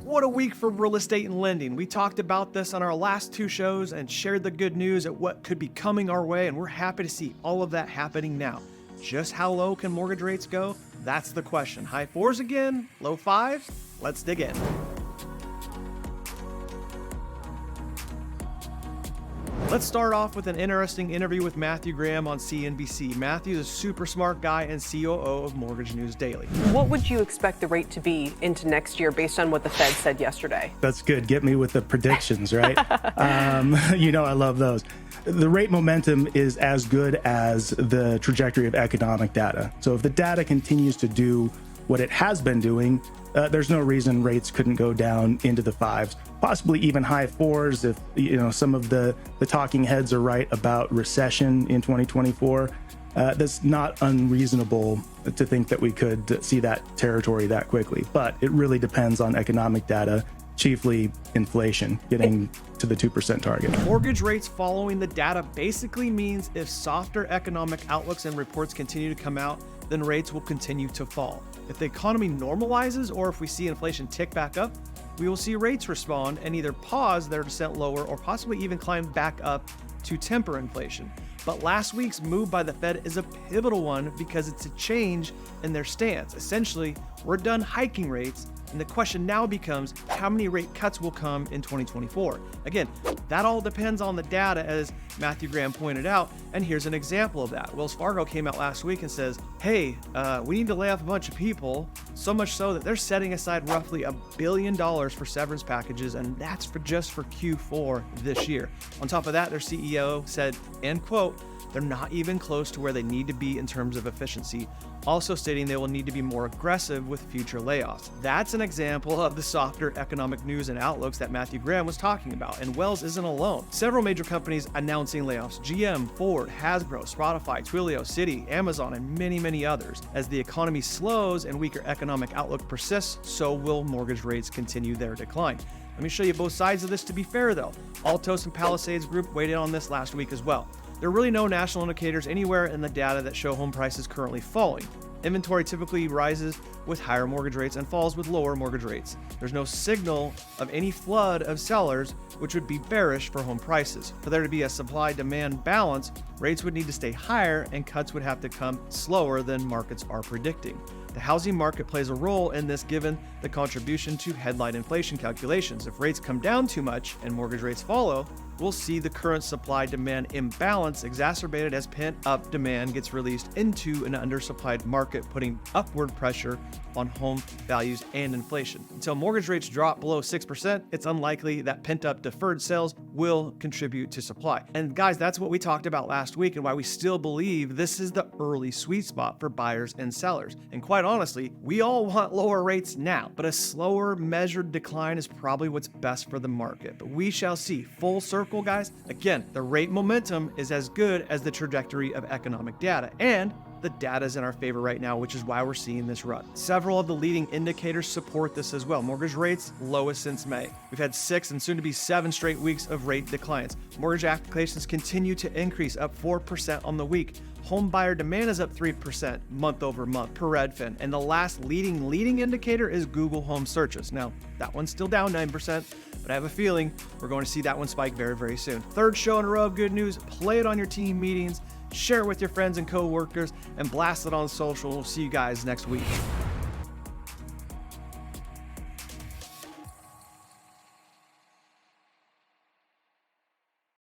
What a week for real estate and lending. We talked about this on our last two shows and shared the good news at what could be coming our way, and we're happy to see all of that happening now. Just how low can mortgage rates go? That's the question. High fours again? Low fives? Let's dig in. Let's start off with an interesting interview with Matthew Graham on CNBC. Matthew's a super smart guy and COO of Mortgage News Daily. What would you expect the rate to be into next year based on what the Fed said yesterday? That's good. Get me with the predictions, right? I love those. The rate momentum is as good as the trajectory of economic data. So if the data continues to do what it has been doing, there's no reason rates couldn't go down into the fives, possibly even high fours if some of the talking heads are right about recession in 2024. That's not unreasonable to think that we could see that territory that quickly, but it really depends on economic data, chiefly inflation, getting to the 2% target. Mortgage rates following the data basically means if softer economic outlooks and reports continue to come out, then rates will continue to fall. If the economy normalizes or if we see inflation tick back up, we will see rates respond and either pause their descent lower or possibly even climb back up to temper inflation. But last week's move by the Fed is a pivotal one because it's a change in their stance. Essentially, we're done hiking rates, and the question now becomes how many rate cuts will come in 2024. Again, that all depends on the data, as Matthew Graham pointed out, and here's an example of that. Wells Fargo came out last week and says, hey, we need to lay off a bunch of people, so much so that they're setting aside roughly $1 billion for severance packages, and that's just for Q4 this year. On top of that, their CEO said, end quote, they're not even close to where they need to be in terms of efficiency, also stating they will need to be more aggressive with future layoffs. That's an example of the softer economic news and outlooks that Matthew Graham was talking about, and Wells isn't alone. Several major companies announcing layoffs: GM, Ford, Hasbro, Spotify, Twilio, Citi, Amazon, and many, many others. As the economy slows and weaker economic outlook persists, so will mortgage rates continue their decline. Let me show you both sides of this to be fair though. Altos and Palisades Group weighed in on this last week as well. There are really no national indicators anywhere in the data that show home prices currently falling. Inventory typically rises with higher mortgage rates and falls with lower mortgage rates. There's no signal of any flood of sellers, which would be bearish for home prices. For there to be a supply-demand balance, rates would need to stay higher and cuts would have to come slower than markets are predicting. The housing market plays a role in this given the contribution to headline inflation calculations. If rates come down too much and mortgage rates follow, we'll see the current supply-demand imbalance exacerbated as pent-up demand gets released into an undersupplied market, putting upward pressure on home values and inflation. Until mortgage rates drop below 6%, it's unlikely that pent-up deferred sales will contribute to supply. And guys, that's what we talked about last week and why we still believe this is the early sweet spot for buyers and sellers. And quite honestly, we all want lower rates now, but a slower measured decline is probably what's best for the market. But we shall see. Full circle, guys. Again, the rate momentum is as good as the trajectory of economic data, and the data is in our favor right now, which is why we're seeing this run. Several of the leading indicators support this as well. Mortgage rates lowest since May. We've had 6 and soon to be 7 straight weeks of rate declines. Mortgage applications continue to increase, up 4% on the week. Home buyer demand is up 3% month over month per Redfin. And the last leading indicator is Google Home searches. Now, that one's still down 9%, but I have a feeling we're going to see that one spike very, very soon. Third show in a row of good news. Play it on your team meetings, share it with your friends and coworkers, and blast it on social. We'll see you guys next week.